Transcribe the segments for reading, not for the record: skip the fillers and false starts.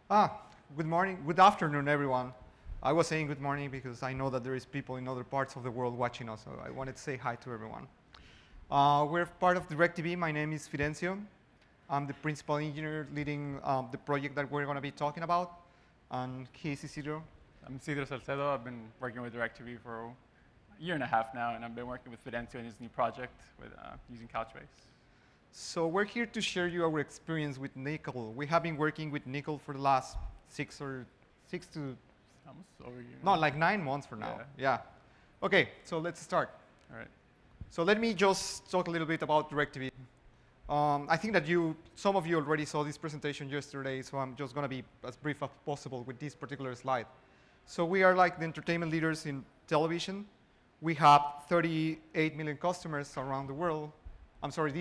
Ah, good morning, good afternoon, everyone. I was saying good morning because I know that there is people in other parts of the world watching us, so I wanted to say hi to everyone. We're part of DIRECTV. My name is Fidencio. I'm the principal engineer leading the project that we're going to be talking about, and he is Isidro. I'm Isidro Salcedo. I've been working with DIRECTV for a year and a half now, and I've been working with Fidencio in his new project with using Couchbase. So we're here to share you our experience with Nickel. We have been working with Nickel for the last six to Almost over a year. no, like 9 months for now. Yeah. Okay, so let's start. All right. So let me just talk a little bit about DIRECTV. I think that some of you already saw this presentation yesterday, so I'm just going to be as brief as possible with this particular slide. So we are like the entertainment leaders in television. We have 38 million customers around the world. I'm sorry,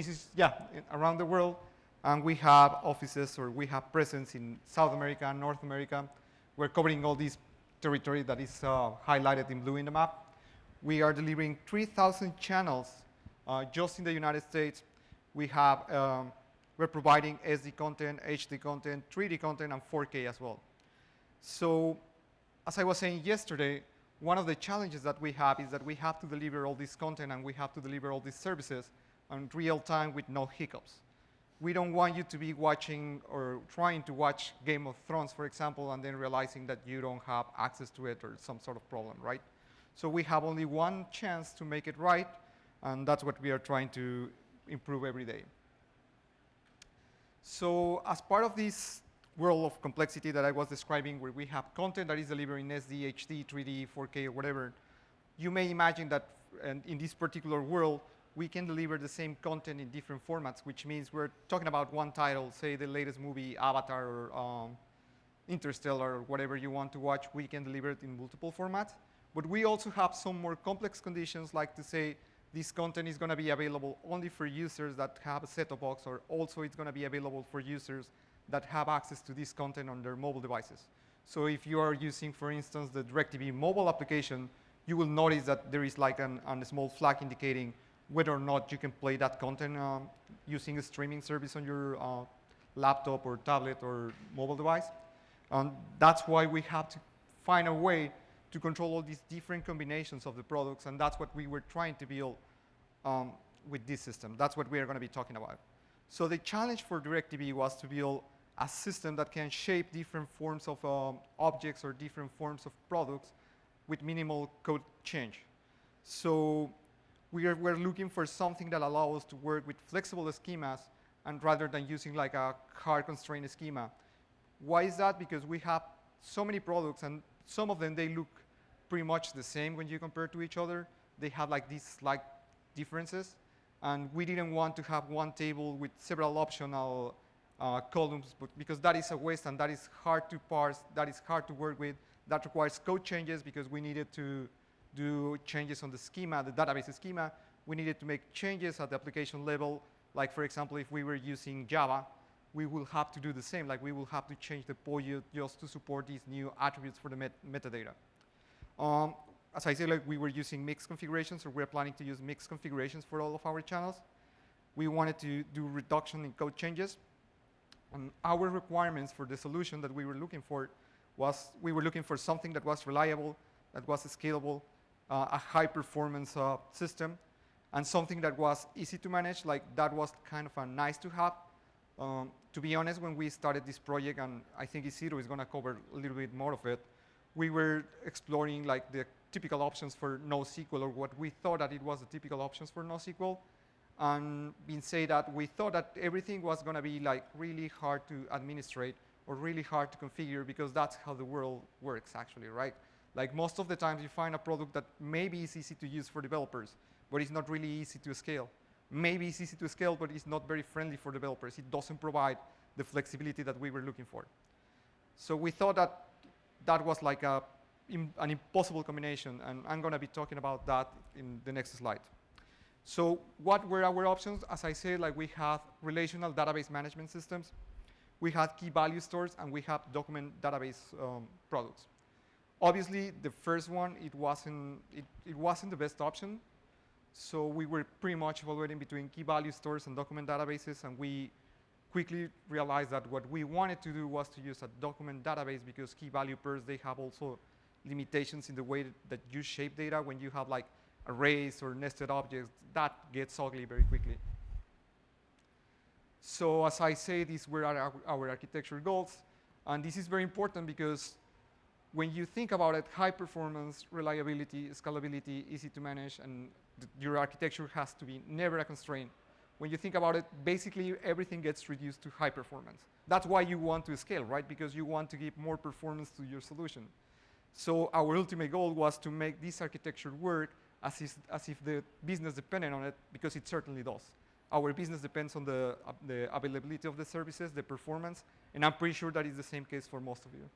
around the world. And we have offices, or we have presence in South America, North America. We're covering all this territory that is highlighted in blue in the map. We are delivering 3,000 channels just in the United States. We're providing SD content, HD content, 3D content, and 4K as well. So as I was saying yesterday, one of the challenges that we have is that we have to deliver all this content and we have to deliver all these services in real time with no hiccups. We don't want you to be watching or trying to watch Game of Thrones, for example, and then realizing that you don't have access to it or some sort of problem, right? So we have only one chance to make it right, and that's what we are trying to improve every day. So as part of this world of complexity that I was describing, where we have content that is delivered in SD, HD, 3D, 4K, or whatever, you may imagine that in this particular world, we can deliver the same content in different formats, which means we're talking about one title, say the latest movie, Avatar, or Interstellar, or whatever you want to watch, we can deliver it in multiple formats. But we also have some more complex conditions, like to say this content is going to be available only for users that have a set-top box, or also it's going to be available for users that have access to this content on their mobile devices. So if you are using, for instance, the DIRECTV mobile application, you will notice that there is like a small flag indicating whether or not you can play that content using a streaming service on your laptop or tablet or mobile device. And that's why we have to find a way to control all these different combinations of the products, and that's what we were trying to build with this system. That's what we are going to be talking about. So the challenge for DIRECTV was to build a system that can shape different forms of objects or different forms of products with minimal code change. So we're looking for something that allows us to work with flexible schemas, and rather than using like a hard constraint schema. Why is that? Because we have so many products, and some of them, they look pretty much the same when you compare to each other. They have like these slight differences, and we didn't want to have one table with several optional columns, because that is a waste and that is hard to parse, that is hard to work with, that requires code changes because we needed to do changes on the schema, the database schema. We needed to make changes at the application level. Like, for example, if we were using Java, we will have to do the same. Like, we will have to change the POU just to support these new attributes for the metadata. As I said, like, we were using mixed configurations, or we're planning to use mixed configurations for all of our channels. We wanted to do reduction in code changes. And our requirements for the solution that we were looking for was, we were looking for something that was reliable, that was scalable, a high-performance system, and something that was easy to manage. Like, that was kind of a nice to have. To be honest, when we started this project, and I think Isidro is going to cover a little bit more of it, we were exploring like the typical options for NoSQL, or what we thought that it was the typical options for NoSQL. And being said that, we thought that everything was going to be like really hard to administrate or really hard to configure, because that's how the world works actually, right? Like, most of the times you find a product that maybe is easy to use for developers, but it's not really easy to scale. Maybe it's easy to scale, but it's not very friendly for developers. It doesn't provide the flexibility that we were looking for. So we thought that that was like an impossible combination, and I'm going to be talking about that in the next slide. So what were our options? As I said, like, we have relational database management systems, we have key value stores, and we have document database products. Obviously, the first one, it wasn't the best option. So we were pretty much evaluating between key value stores and document databases, and we quickly realized that what we wanted to do was to use a document database because key value pairs, they have also limitations in the way that you shape data. When you have like arrays or nested objects, that gets ugly very quickly. So as I say, these were our architecture goals. And this is very important because when you think about it, high performance, reliability, scalability, easy to manage, and your architecture has to be never a constraint. When you think about it, basically everything gets reduced to high performance. That's why you want to scale, right? Because you want to give more performance to your solution. So our ultimate goal was to make this architecture work as if the business depended on it, because it certainly does. Our business depends on the availability of the services, the performance, and I'm pretty sure that is the same case for most of you.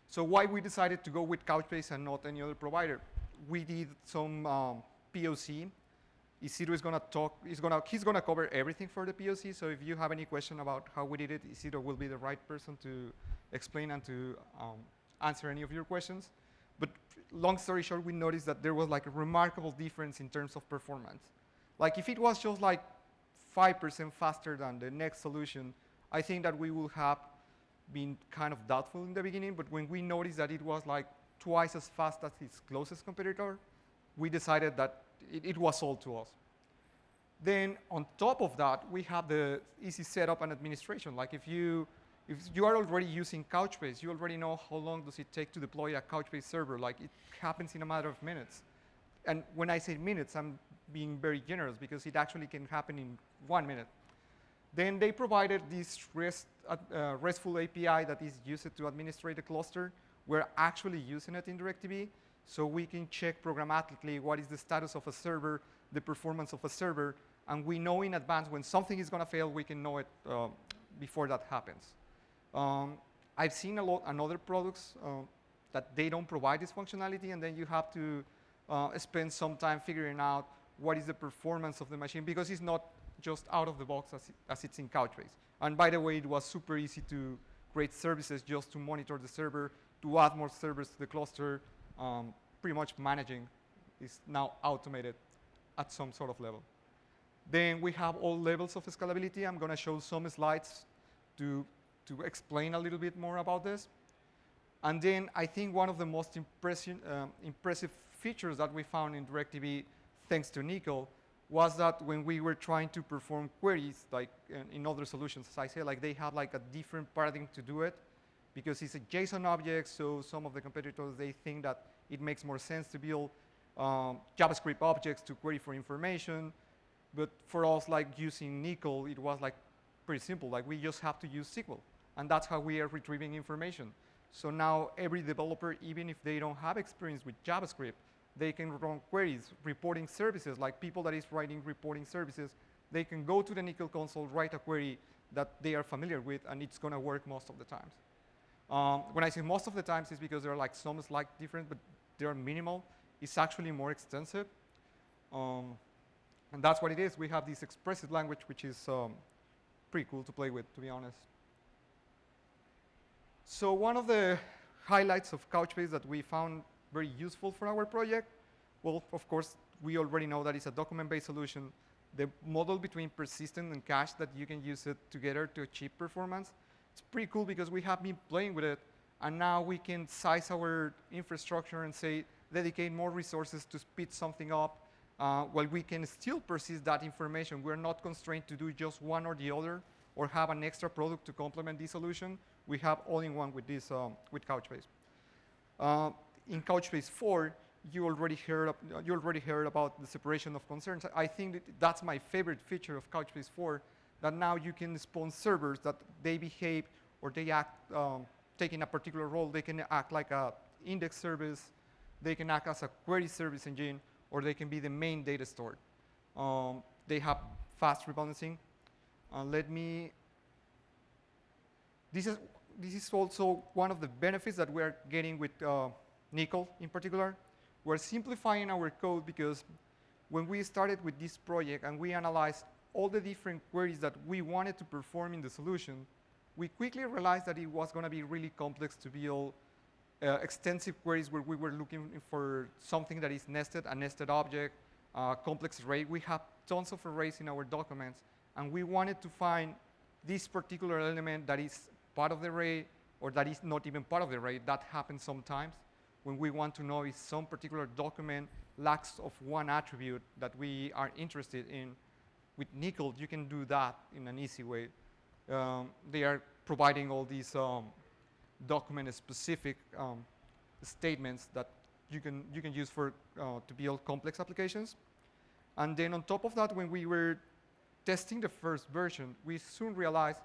So why we decided to go with Couchbase and not any other provider? We did some POC. Isidro is going to talk, he's going to cover everything for the POC, so if you have any question about how we did it, Isidro will be the right person to explain and to answer any of your questions. But long story short, we noticed that there was like a remarkable difference in terms of performance. Like if it was just like 5% faster than the next solution, I think that we would have been kind of doubtful in the beginning, but when we noticed that it was like twice as fast as its closest competitor, we decided that it was sold to us. Then on top of that, we have the easy setup and administration. Like if you are already using Couchbase, you already know how long does it take to deploy a Couchbase server. Like it happens in a matter of minutes. And when I say minutes, I'm being very generous because it actually can happen in 1 minute. Then they provided this RESTful API that is used to administrate the cluster. We're actually using it in DIRECTV, so we can check programmatically what is the status of a server, the performance of a server, and we know in advance when something is going to fail, we can know it before that happens. I've seen a lot on other products that they don't provide this functionality, and then you have to spend some time figuring out what is the performance of the machine, because it's not just out of the box as it's in Couchbase. And by the way, it was super easy to create services just to monitor the server, to add more servers to the cluster. Pretty much managing is now automated at some sort of level. Then we have all levels of scalability. I'm going to show some slides to explain a little bit more about this. And then I think one of the most impressive features that we found in DIRECTV, thanks to Nickel, was that when we were trying to perform queries, like in other solutions, as I say, like they have like a different paradigm to do it, because it's a JSON object, so some of the competitors, they think that it makes more sense to build JavaScript objects to query for information. But for us, like using Nickel, it was like pretty simple. Like we just have to use SQL, and that's how we are retrieving information. So now every developer, even if they don't have experience with JavaScript, they can run queries, reporting services, like people that is writing reporting services, they can go to the Nickel console, write a query that they are familiar with, and it's going to work most of the times. When I say most of the times, it's because there are like some slight difference, but they are minimal. It's actually more extensive. And that's what it is. We have this expressive language, which is pretty cool to play with, to be honest. So one of the highlights of Couchbase that we found very useful for our project, well, of course, we already know that it's a document-based solution. The model between persistent and cache, that you can use it together to achieve performance, it's pretty cool because we have been playing with it, and now we can size our infrastructure and say, dedicate more resources to speed something up, while we can still persist that information. We're not constrained to do just one or the other, or have an extra product to complement this solution. We have all-in-one with this, with Couchbase. In Couchbase 4, you already heard about the separation of concerns. I think that's my favorite feature of Couchbase 4, that now you can spawn servers that they behave or they act, taking a particular role. They can act like a index service, they can act as a query service engine, or they can be the main data store. They have fast rebalancing. This is also one of the benefits that we're getting with Nickel in particular. We're simplifying our code because when we started with this project and we analyzed all the different queries that we wanted to perform in the solution, we quickly realized that it was going to be really complex to build extensive queries where we were looking for something that is nested, a nested object, complex array. We have tons of arrays in our documents, and we wanted to find this particular element that is part of the array or that is not even part of the array. That happens sometimes when we want to know if some particular document lacks of one attribute that we are interested in. With Nickel, you can do that in an easy way. They are providing all these document-specific statements that you can use for to build complex applications. And then on top of that, when we were testing the first version, we soon realized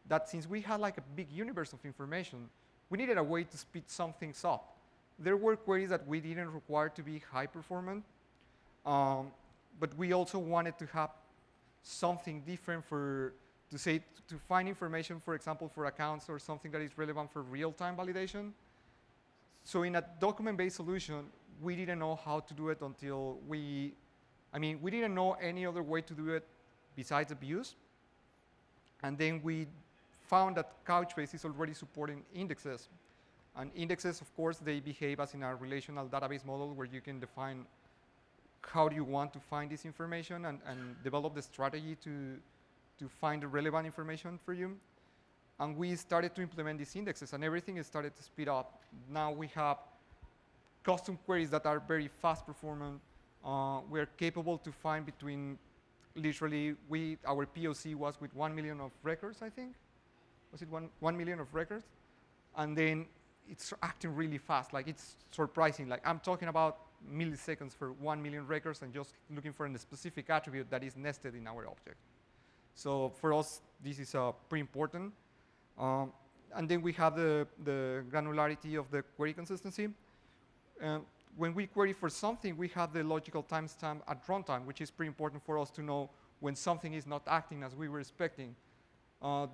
that since we had like a big universe of information, we needed a way to speed some things up. There were queries that we didn't require to be high performant, but we also wanted to have something different to find information, for example, for accounts or something that is relevant for real-time validation. So in a document-based solution, we didn't know how to do it until we didn't know any other way to do it besides the views. And then we found that Couchbase is already supporting indexes. And indexes, of course, they behave as in a relational database model where you can define how do you want to find this information and develop the strategy to find the relevant information for you. And we started to implement these indexes, and everything has started to speed up. Now we have custom queries that are very fast performant. We're capable to find between, literally, our POC was with 1 million of records, I think. Was it 1 million of records? And then it's acting really fast. Like, it's surprising. Like, I'm talking about milliseconds for 1 million records and just looking for a specific attribute that is nested in our object. So for us, this is pretty important. And then we have the granularity of the query consistency. When we query for something, we have the logical timestamp at runtime, which is pretty important for us to know when something is not acting as we were expecting.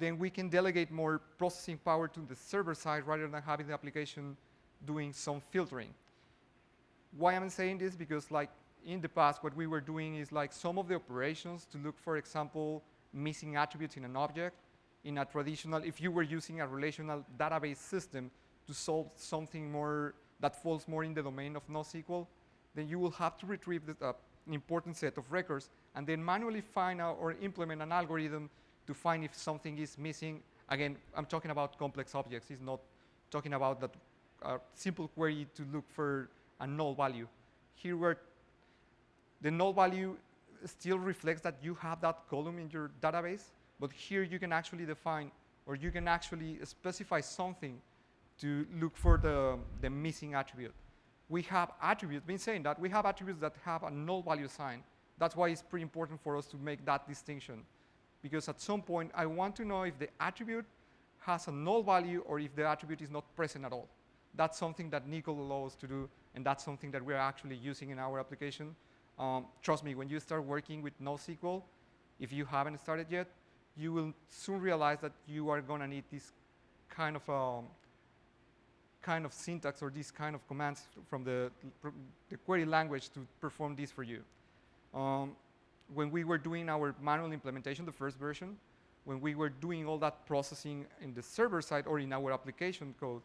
Then we can delegate more processing power to the server side rather than having the application doing some filtering. Why am I saying this? Because like in the past, what we were doing is like some of the operations to look, for example, missing attributes in an object. In a traditional, if you were using a relational database system to solve something more that falls more in the domain of NoSQL, then you will have to retrieve an important set of records and then manually find out or implement an algorithm to find if something is missing. Again, I'm talking about complex objects. It's not talking about that simple query to look for a null value. Here, where the null value still reflects that you have that column in your database, but here you can actually define, or you can actually specify something to look for the missing attribute. We have attributes, been saying that, we have attributes that have a null value sign. That's why it's pretty important for us to make that distinction. Because at some point, I want to know if the attribute has a null value or if the attribute is not present at all. That's something that Nickel allows us to do, and that's something that we're actually using in our application. Trust me, when you start working with NoSQL, if you haven't started yet, you will soon realize that you are going to need this kind of syntax or these kind of commands from the query language to perform this for you. When we were doing our manual implementation, the first version, when we were doing all that processing in the server side or in our application code,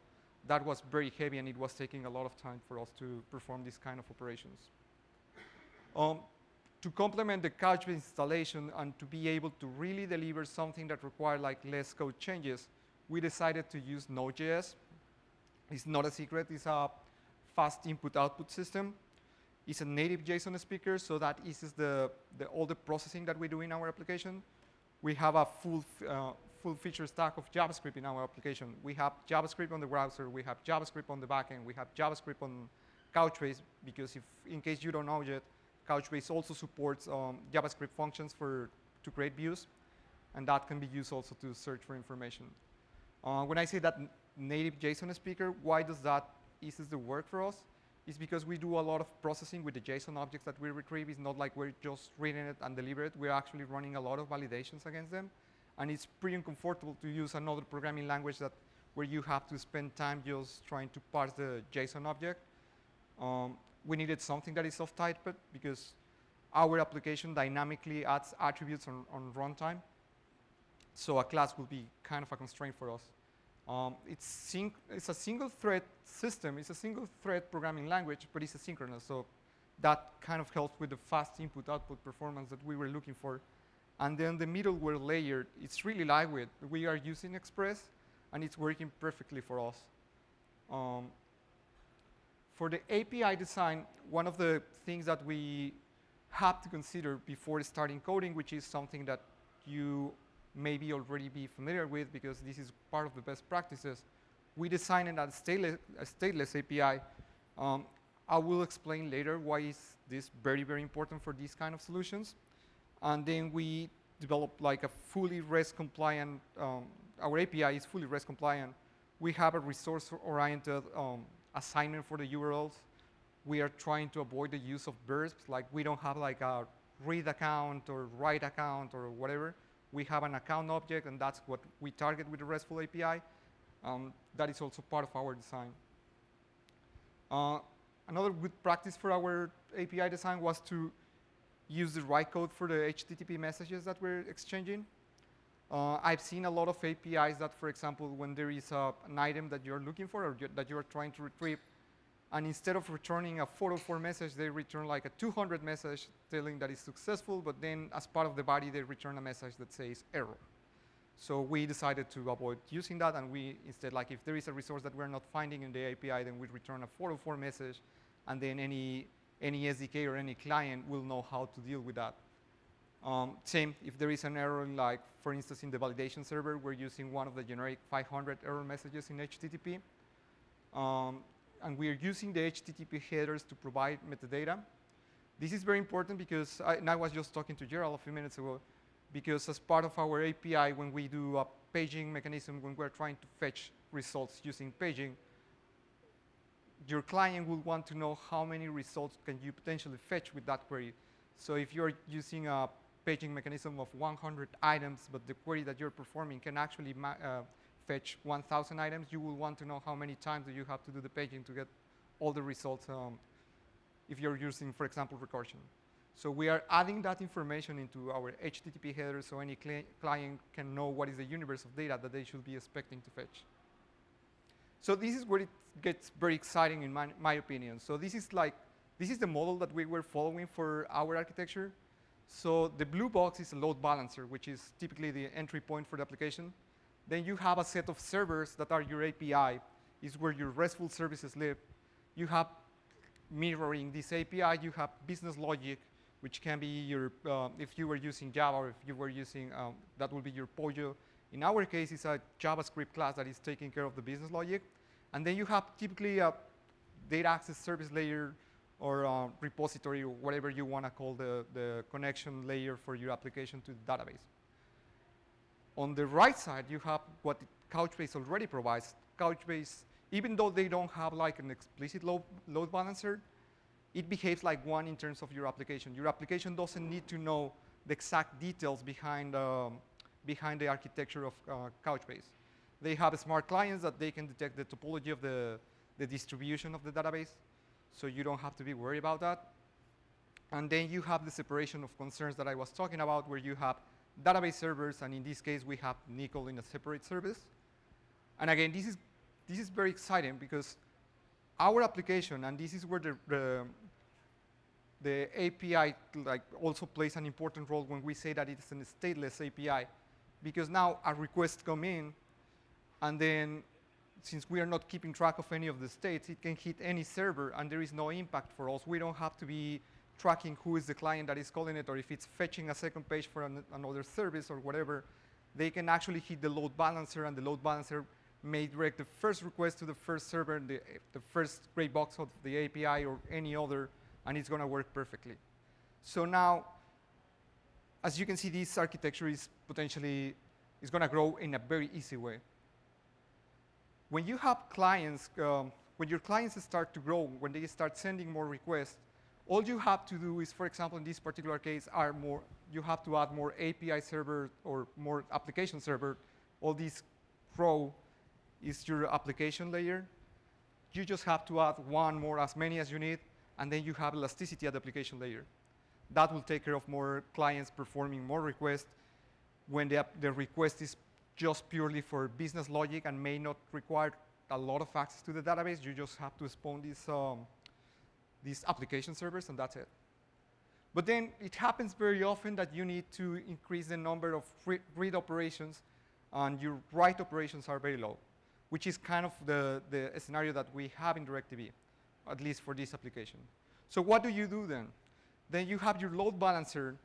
that was very heavy and it was taking a lot of time for us to perform these kind of operations. To complement the Couchbase installation and to be able to really deliver something that required like less code changes, we decided to use Node.js. It's not a secret, it's a fast input-output system. It's a native JSON speaker, so that eases all the processing that we do in our application. We have a full feature stack of JavaScript in our application. We have JavaScript on the browser, we have JavaScript on the backend, we have JavaScript on Couchbase, because if, in case you don't know yet, Couchbase also supports JavaScript functions to create views, and that can be used also to search for information. When I say that native JSON speaker, why does that eases the work for us? It's because we do a lot of processing with the JSON objects that we retrieve. It's not like we're just reading it and delivering it. We're actually running a lot of validations against them. And it's pretty uncomfortable to use another programming language where you have to spend time just trying to parse the JSON object. We needed something that is off-typed because our application dynamically adds attributes on runtime. So a class will be kind of a constraint for us. It's a single thread system. It's a single thread programming language, but it's asynchronous. So that kind of helps with the fast input-output performance that we were looking for. And then the middleware layer, it's really lightweight. We are using Express, and it's working perfectly for us. For the API design, one of the things that we have to consider before starting coding, which is something that you maybe already be familiar with because this is part of the best practices, we designed a stateless API. I will explain later why is this very, very important for these kind of solutions. And then we developed like a fully REST compliant, our API is fully REST compliant. We have a resource-oriented assignment for the URLs. We are trying to avoid the use of verbs, like we don't have like a read account or write account or whatever. We have an account object, and that's what we target with the RESTful API. That is also part of our design. Another good practice for our API design was to use the right code for the HTTP messages that we're exchanging. I've seen a lot of APIs that, for example, when there is an item that you're looking for or that you're trying to retrieve, and instead of returning a 404 message, they return like a 200 message telling that it's successful, but then as part of the body, they return a message that says error. So we decided to avoid using that, and we instead, like if there is a resource that we're not finding in the API, then we return a 404 message, and then any SDK or any client will know how to deal with that. Same, if there is an error, like for instance in the validation server, we're using one of the generic 500 error messages in HTTP. And we are using the HTTP headers to provide metadata. This is very important because, and I was just talking to Gerald a few minutes ago, because as part of our API, when we do a paging mechanism, when we're trying to fetch results using paging, your client will want to know how many results can you potentially fetch with that query. So if you're using a paging mechanism of 100 items, but the query that you're performing can actually fetch 1,000 items, you will want to know how many times do you have to do the paging to get all the results if you're using, for example, recursion. So we are adding that information into our HTTP header so any client can know what is the universe of data that they should be expecting to fetch. So this is where it gets very exciting in my opinion. So this is the model that we were following for our architecture. So the blue box is a load balancer, which is typically the entry point for the application. Then you have a set of servers that are your API, is where your RESTful services live. You have mirroring this API, you have business logic, which can be your, if you were using Java or if you were using, that will be your Pollo. In our case, it's a JavaScript class that is taking care of the business logic. And then you have typically a data access service layer or repository or whatever you want to call the connection layer for your application to the database. On the right side, you have what Couchbase already provides. Couchbase, even though they don't have like an explicit load balancer, it behaves like one in terms of your application. Your application doesn't need to know the exact details behind the architecture of Couchbase. They have smart clients that they can detect the topology of the distribution of the database, so you don't have to be worried about that. And then you have the separation of concerns that I was talking about, where you have database servers, and in this case, we have Nickel in a separate service. And again, this is very exciting because our application, and this is where the API like also plays an important role when we say that it's a stateless API, because now a request come in, and then since we are not keeping track of any of the states, it can hit any server, and there is no impact for us. We don't have to be tracking who is the client that is calling it, or if it's fetching a second page for another service or whatever. They can actually hit the load balancer, and the load balancer may direct the first request to the first server, the first gray box of the API or any other, and it's going to work perfectly. So now, as you can see, this architecture is potentially going to grow in a very easy way. When you have clients, when your clients start to grow, when they start sending more requests, all you have to do is, for example, in this particular case, you have to add more API server or more application server. All this row is your application layer. You just have to add one more, as many as you need, and then you have elasticity at the application layer. That will take care of more clients performing more requests. When the request is just purely for business logic and may not require a lot of access to the database, you just have to spawn these application servers, and that's it. But then it happens very often that you need to increase the number of read operations, and your write operations are very low, which is kind of the scenario that we have in DIRECTV, at least for this application. So what do you do then? Then you have your load balancer.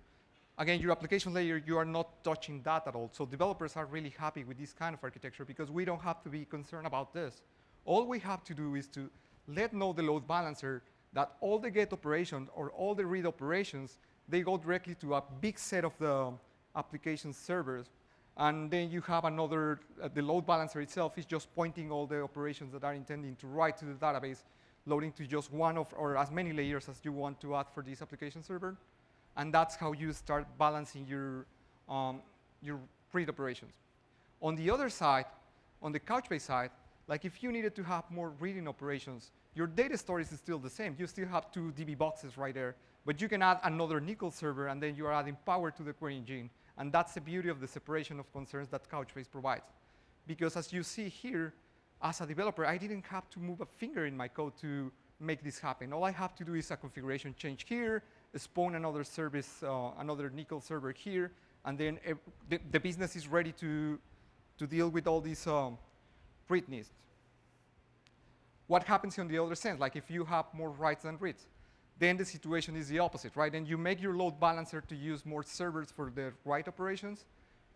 Again, your application layer, you are not touching that at all. So developers are really happy with this kind of architecture because we don't have to be concerned about this. All we have to do is to let know the load balancer that all the get operations or all the read operations, they go directly to a big set of the application servers. And then you have another, the load balancer itself is just pointing all the operations that are intending to write to the database, loading to just one of, or as many layers as you want to add for this application server. And that's how you start balancing your read operations. On the other side, on the Couchbase side, like if you needed to have more reading operations, your data storage is still the same. You still have 2 DB boxes right there, but you can add another NoSQL server, and then you are adding power to the query engine. And that's the beauty of the separation of concerns that Couchbase provides. Because as you see here, as a developer, I didn't have to move a finger in my code to make this happen. All I have to do is a configuration change here, spawn another service, another NoSQL server here, and then the business is ready to deal with all these read needs. What happens on the other sense? Like if you have more writes than reads, then the situation is the opposite, right? And you make your load balancer to use more servers for the write operations.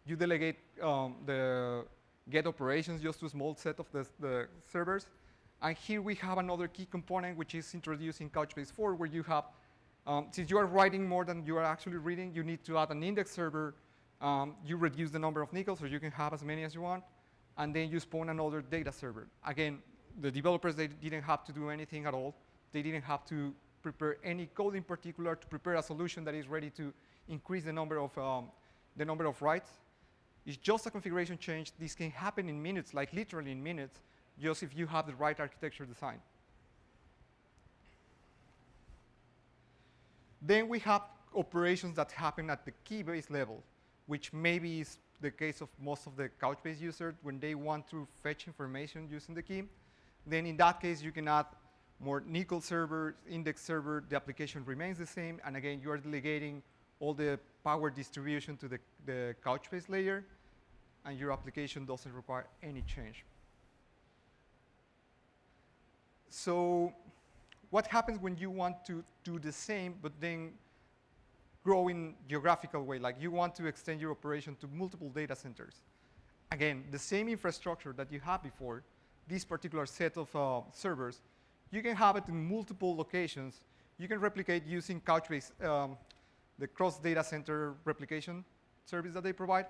You delegate the get operations just to a small set of the servers. And here we have another key component, which is introduced in Couchbase 4, where you have, since you are writing more than you are actually reading, you need to add an index server. You reduce the number of NoSQL, so you can have as many as you want. And then you spawn another data server. Again, the developers, they didn't have to do anything at all. They didn't have to prepare any code in particular to prepare a solution that is ready to increase the number of writes. It's just a configuration change. This can happen in minutes, like literally in minutes, just if you have the right architecture design. Then we have operations that happen at the key-based level, which maybe is the case of most of the Couchbase users when they want to fetch information using the key. Then in that case, you can add more NoSQL server, index server, the application remains the same, and again, you are delegating all the power distribution to the Couchbase layer, and your application doesn't require any change. So what happens when you want to do the same, but then grow in geographical way, like you want to extend your operation to multiple data centers? Again, the same infrastructure that you had before, this particular set of servers, you can have it in multiple locations. You can replicate using Couchbase, the cross data center replication service that they provide.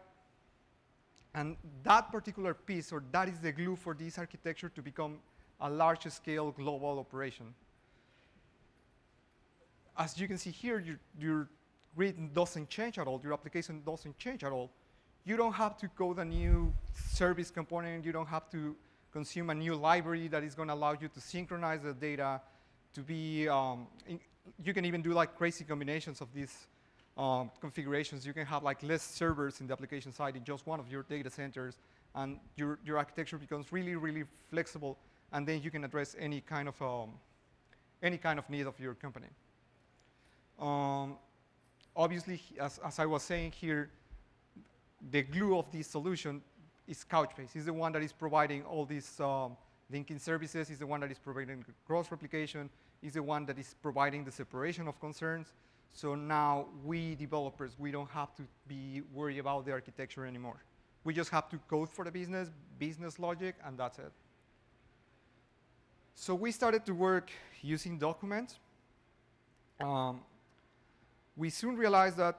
And that particular piece, or that is the glue for this architecture to become a large-scale global operation. As you can see here, your read doesn't change at all. Your application doesn't change at all. You don't have to code a new service component. You don't have to consume a new library that is going to allow you to synchronize the data, to be, you can even do like crazy combinations of these configurations. You can have like less servers in the application side in just one of your data centers, and your architecture becomes really, really flexible, and then you can address any kind of need of your company. Obviously, as I was saying here, the glue of this solution is Couchbase. It's the one that is providing all these linking services. It's the one that is providing cross-replication. It's the one that is providing the separation of concerns. So now we developers, we don't have to be worried about the architecture anymore. We just have to code for the business logic, and that's it. So we started to work using documents. We soon realized that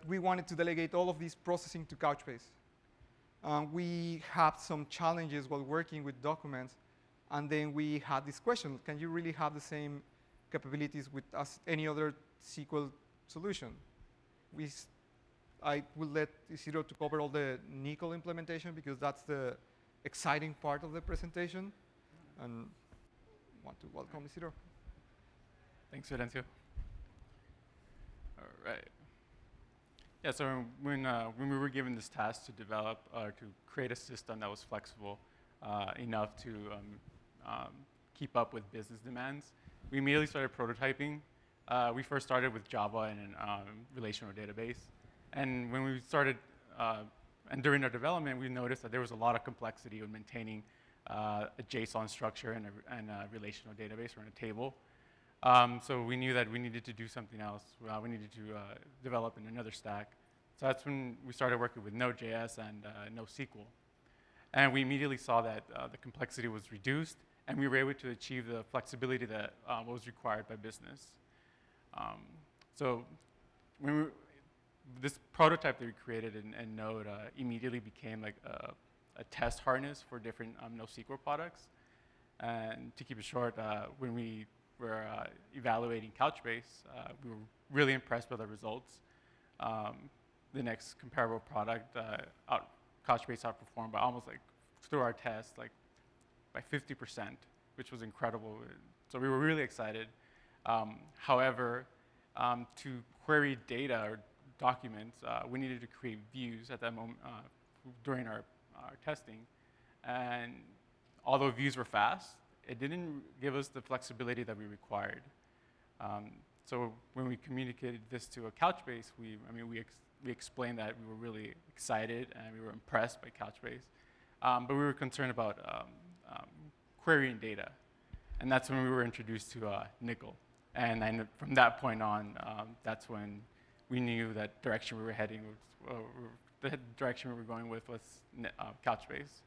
we wanted to delegate all of this processing to Couchbase. We had some challenges while working with documents, and then we had this question: can you really have the same capabilities with any other SQL solution? I will let Isidro to cover all the NoSQL implementation because that's the exciting part of the presentation, and I want to welcome Isidro. Thanks, Fidencio. All right. Yeah, so when we were given this task to develop or to create a system that was flexible enough to keep up with business demands, we immediately started prototyping We first started with Java and relational database. And when we started, and during our development, we noticed that there was a lot of complexity in maintaining a JSON structure and a relational database or in a table. So we knew that we needed to do something else. We needed to develop in another stack. So that's when we started working with Node.js and NoSQL. And we immediately saw that the complexity was reduced, and we were able to achieve the flexibility that was required by business. So when this prototype that we created in Node immediately became like a test harness for different NoSQL products. And to keep it short, when we were evaluating Couchbase, we were really impressed with the results. The next comparable product, Couchbase outperformed by almost like through our test, like by 50%, which was incredible. So we were really excited. However, to query data or documents, we needed to create views at that moment during our testing. And although views were fast, it didn't give us the flexibility that we required. So when we communicated this to a Couchbase, we explained that we were really excited and we were impressed by Couchbase. But we were concerned about querying data. And that's when we were introduced to Nickel. And then from that point on, that's when we knew that direction we were heading, the direction we were going with was Couchbase.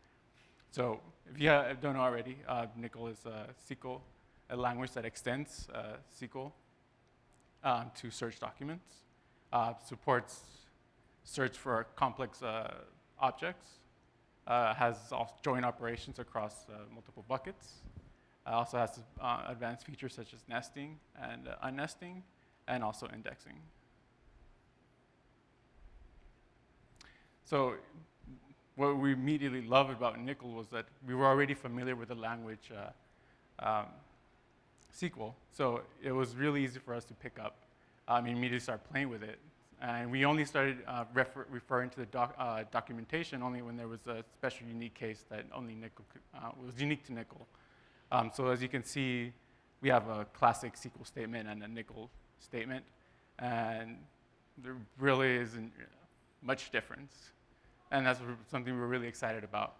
So if you don't know already, Nickel is SQL, a language that extends SQL to search documents, supports search for complex objects, has join operations across multiple buckets, also has advanced features such as nesting and unnesting, and also indexing. So what we immediately loved about Nickel was that we were already familiar with the language SQL, so it was really easy for us to pick up and immediately start playing with it. And we only started referring to the documentation only when there was a special unique case that only Nickel was unique to Nickel. So as you can see, we have a classic SQL statement and a Nickel statement, and there really isn't much difference. And that's something we're really excited about.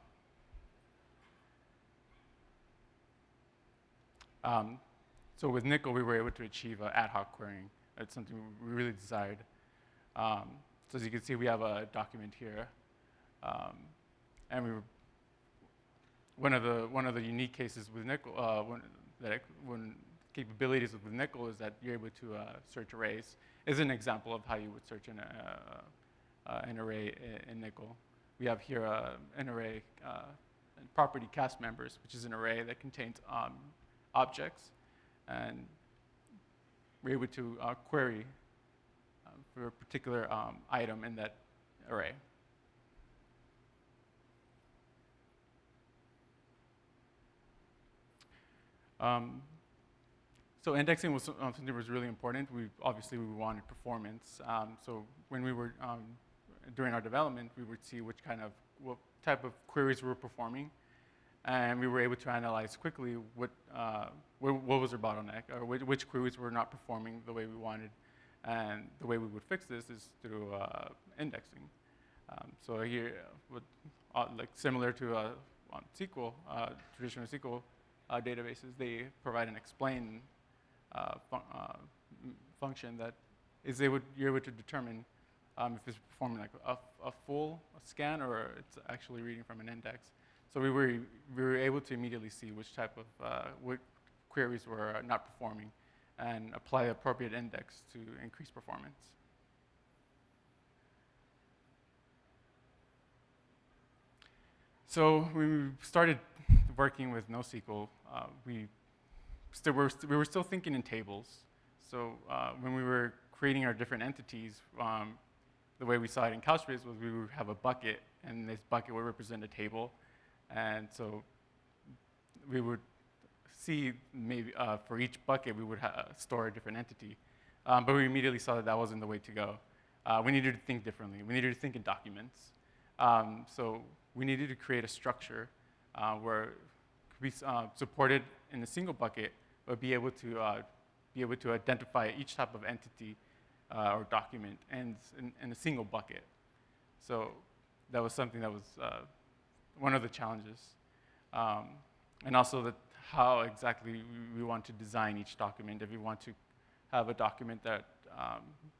So with Nickel, we were able to achieve ad-hoc querying. That's something we really desired. So as you can see, we have a document here, and one of the unique cases with Nickel, when capabilities with Nickel is that you're able to search arrays. Is an example of how you would search an array in Nickel. We have here an array, property cast members, which is an array that contains objects, and we're able to query for a particular item in that array. So indexing was something that was really important. Obviously we wanted performance. So when we were during our development, we would see what type of queries we were performing, and we were able to analyze quickly what was our bottleneck, or which queries were not performing the way we wanted. And the way we would fix this is through indexing. So here, like similar to on SQL, traditional SQL databases, they provide an explain function that is you're able to determine if it's performing like a full scan or it's actually reading from an index. So we were able to immediately see which type of what queries were not performing, and apply the appropriate index to increase performance. So when we started working with NoSQL, we were still thinking in tables. So when we were creating our different entities, the way we saw it in Couchbase was we would have a bucket, and this bucket would represent a table. And so we would see maybe for each bucket we would store a different entity. But we immediately saw that that wasn't the way to go. We needed to think differently. We needed to think in documents. So we needed to create a structure where it could be supported in a single bucket, but be able to be able to identify each type of entity or document in a single bucket. So that was something that was one of the challenges. And also how exactly we want to design each document. If we want to have a document that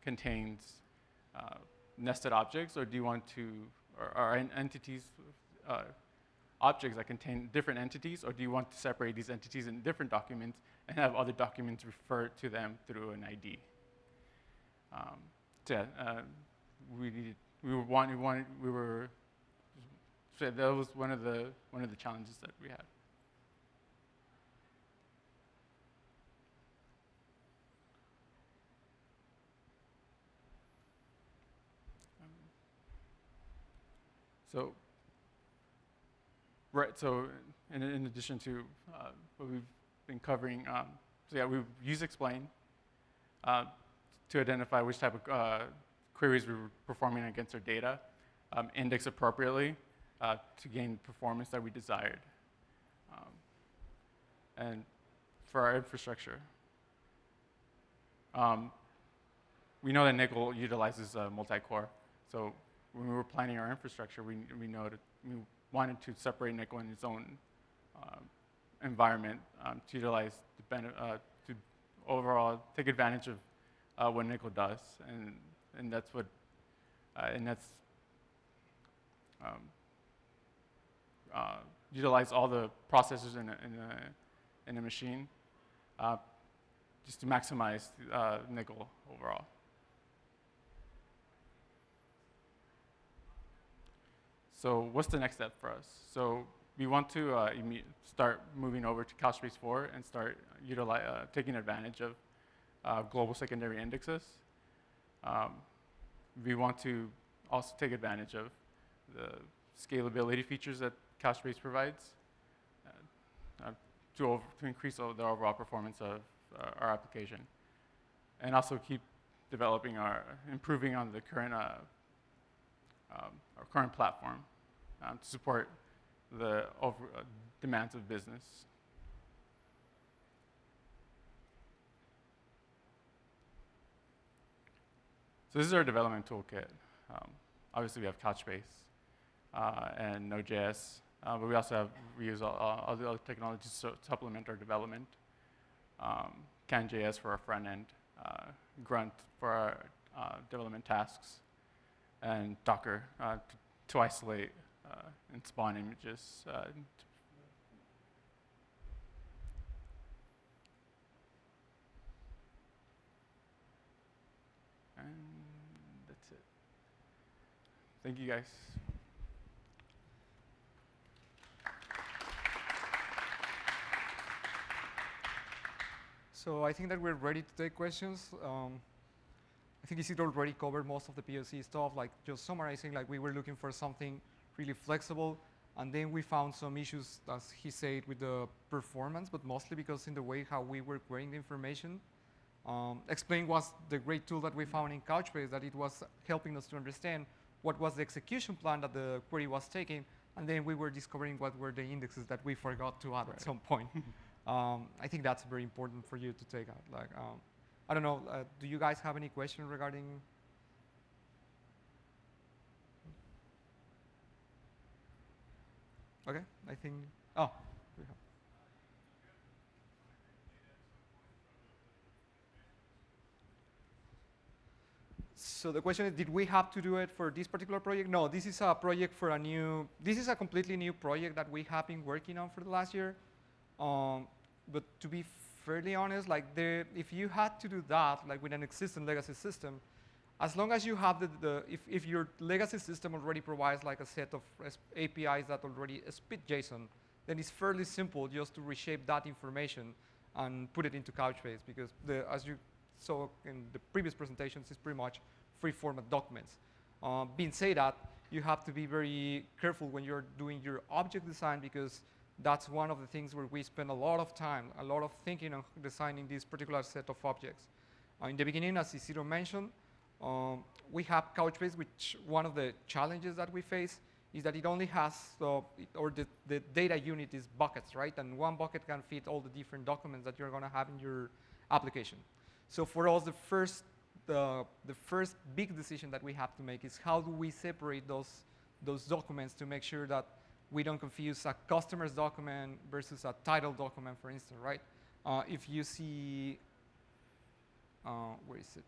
contains nested objects, or do you want to, or entities, objects that contain different entities, or do you want to separate these entities in different documents and have other documents refer to them through an ID? So yeah, so that was one of the challenges that we had. So, right, so in addition to what we've been covering, so yeah, we've used explain to identify which type of queries we were performing against our data, index appropriately to gain performance that we desired. And for our infrastructure, we know that Nickel utilizes multi-core. So when we were planning our infrastructure, we wanted to separate Nickel in its own environment to utilize to overall take advantage of what Nickel does, and that's what utilize all the processors in a machine just to maximize Nickel overall. So what's the next step for us? So we want to start moving over to Couchbase 4 and start taking advantage of global secondary indexes. We want to also take advantage of the scalability features that Couchbase provides to increase the overall performance of our application, and also keep improving on the current our current platform to support the demands of business. So this is our development toolkit. Obviously, we have Couchbase and Node.js, but we use all the other technologies to supplement our development. CanJS for our front end, Grunt for our development tasks, and Docker to isolate and spawn images. And that's it. Thank you, guys. So I think that we're ready to take questions. I think Isidro already covered most of the POC stuff, like just summarizing, like we were looking for something really flexible, and then we found some issues, as he said, with the performance, but mostly because in the way how we were querying the information. Explain was the great tool that we found in Couchbase, that it was helping us to understand what was the execution plan that the query was taking, and then we were discovering what were the indexes that we forgot to add at some point. I think that's very important for you to take out. Like, I don't know, do you guys have any questions regarding? Okay, I think, oh. We have. So the question is, did we have to do it for this particular project? No, this is a project for this is a completely new project that we have been working on for the last year. But to be fairly honest, like if you had to do that, like with an existing legacy system, as long as you have if your legacy system already provides like a set of APIs that already spit JSON, then it's fairly simple just to reshape that information and put it into Couchbase, because as you saw in the previous presentations, it's pretty much free format documents. Being said that, you have to be very careful when you're doing your object design, because that's one of the things where we spend a lot of time, a lot of thinking on designing this particular set of objects. In the beginning, as Isidro mentioned, we have Couchbase, which one of the challenges that we face is that it only has, the data unit is buckets, right? And one bucket can fit all the different documents that you're gonna have in your application. So for us, the first big decision that we have to make is how do we separate those documents to make sure that we don't confuse a customer's document versus a title document, for instance, right? If you see, where is it?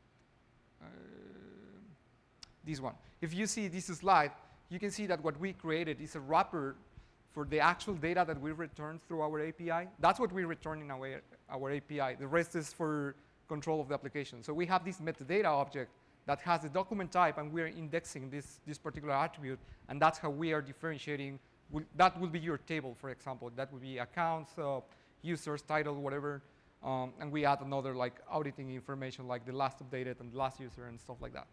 This one. If you see this slide, you can see that what we created is a wrapper for the actual data that we return through our API. That's what we return in our API. The rest is for control of the application. So we have this metadata object that has the document type, and we're indexing this particular attribute, and that's how we are differentiating. That will be your table, for example. That would be accounts, users, title, whatever, and we add another like auditing information like the last updated and the last user and stuff like that.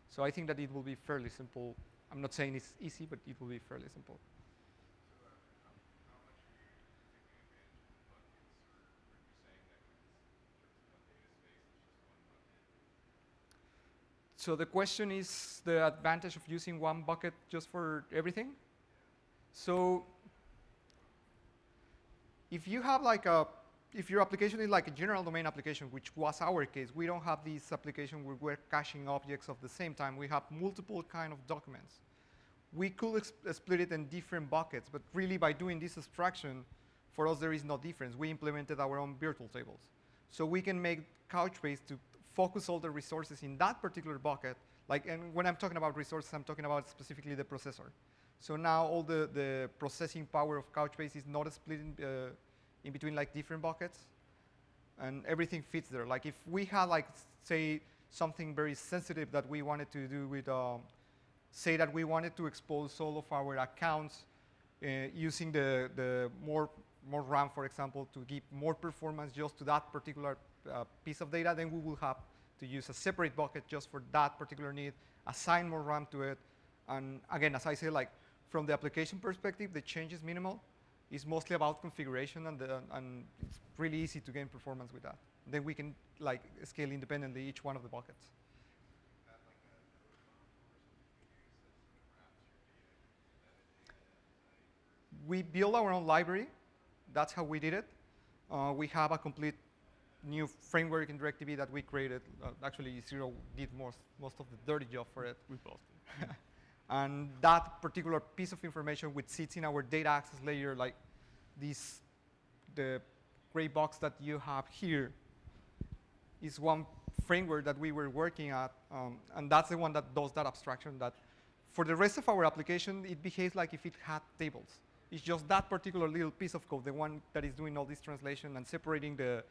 So I think that it will be fairly simple. I'm not saying it's easy, but it will be fairly simple. So the question is the advantage of using one bucket just for everything. So if you have like if your application is like a general domain application, which was our case, we don't have this application where we're caching objects at the same time. We have multiple kind of documents. We could split it in different buckets, but really by doing this abstraction, for us there is no difference. We implemented our own virtual tables. So we can make Couchbase to focus all the resources in that particular bucket. Like, and when I'm talking about resources, I'm talking about specifically the processor. So now all the processing power of Couchbase is not split in between like different buckets, and everything fits there. Like if we had like, say, something very sensitive that we wanted to do with, say that we wanted to expose all of our accounts using the more RAM, for example, to give more performance just to that particular piece of data, then we will have to use a separate bucket just for that particular need, assign more RAM to it. And again, as I say, like from the application perspective, the change is minimal. It's mostly about configuration, and it's really easy to gain performance with that. Then we can like scale independently each one of the buckets. We build our own library. That's how we did it. We have a complete new framework in DIRECTV that we created. Actually, Zero did most of the dirty job for it. We both did. And that particular piece of information which sits in our data access layer, like the gray box that you have here, is one framework that we were working at, and that's the one that does that abstraction. That for the rest of our application, it behaves like if it had tables. It's just that particular little piece of code, the one that is doing all this translation and separating the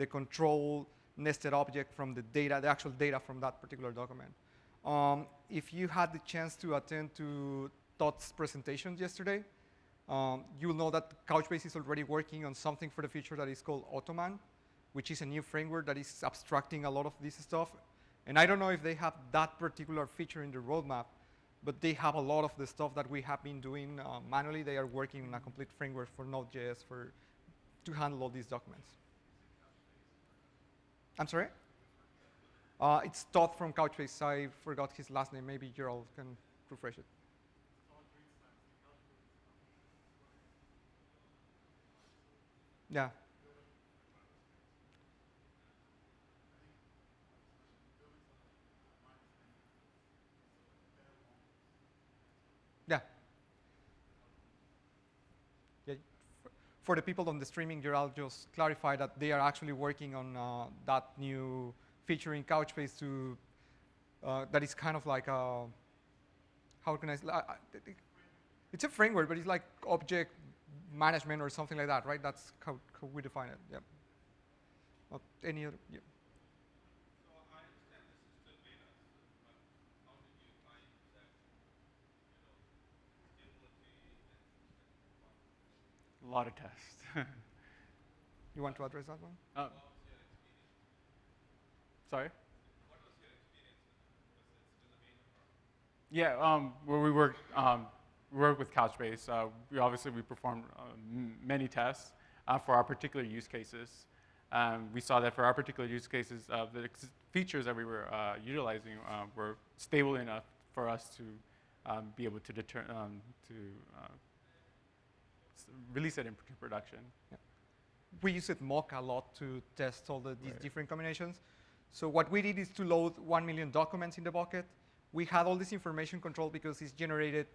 control nested object from the data, the actual data from that particular document. If you had the chance to attend to Todd's presentation yesterday, you'll know that Couchbase is already working on something for the future that is called Ottoman, which is a new framework that is abstracting a lot of this stuff. And I don't know if they have that particular feature in the roadmap, but they have a lot of the stuff that we have been doing manually. They are working on a complete framework for Node.js to handle all these documents. I'm sorry? It's Todd from Couchbase. I forgot his last name. Maybe Gerald can refresh it. Yeah. Yeah. Yeah. For the people on the streaming, Gerald just clarified that they are actually working on that new feature in Couchbase to that is kind of like a, how can I say, it's a framework, but it's like object management or something like that, right? That's how we define it. Yeah. Not any other. Yeah. A lot of tests. You want to address that one? Sorry? Yeah, where we work with Couchbase. We performed many tests for our particular use cases. We saw that for our particular use cases, the features that we were utilizing were stable enough for us to be able to release it into production. Yeah. we use it mock a lot to test all these different combinations. So what we did is to load 1 million documents in the bucket. We had all this information control because it's generated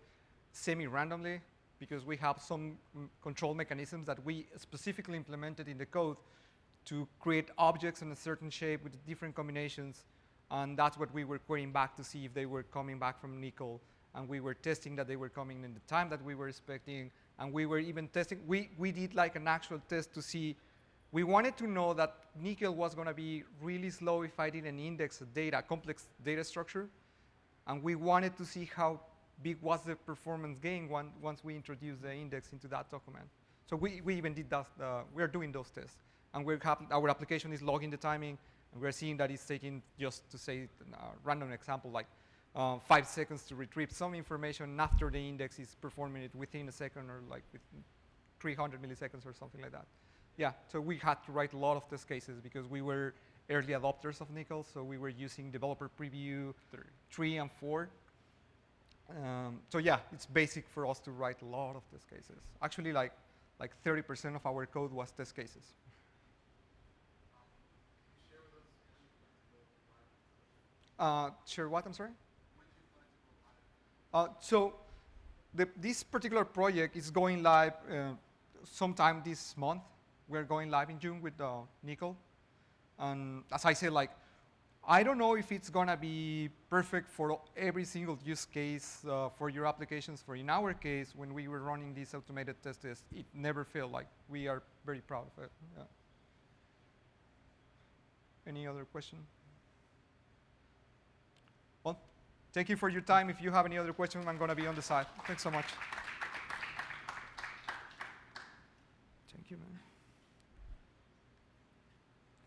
semi-randomly, because we have some control mechanisms that we specifically implemented in the code to create objects in a certain shape with different combinations. And that's what we were querying back to see if they were coming back from Nickel. And we were testing that they were coming in the time that we were expecting. And we were even testing, we did like an actual test to see, we wanted to know that Nickel was going to be really slow if I didn't index a data, complex data structure. And we wanted to see how big was the performance gain once we introduced the index into that document. So we even did that, we're doing those tests. And our application is logging the timing, and we're seeing that it's taking, just to say a random example, like 5 seconds to retrieve some information after the index is performing it within a second, or like within 300 milliseconds or something like that. Yeah, so we had to write a lot of test cases because we were early adopters of Nickel, so we were using developer preview 3 and 4. So yeah, it's basic for us to write a lot of test cases. Actually, like 30% of our code was test cases. Share what, I'm sorry? So this particular project is going live sometime this month. We're going live in June with Nickel. And as I said, like, I don't know if it's going to be perfect for every single use case for your applications. For in our case, when we were running these automated tests, it never failed. Like, we are very proud of it. Yeah. Any other question? Well, thank you for your time. If you have any other questions, I'm going to be on the side. Thanks so much.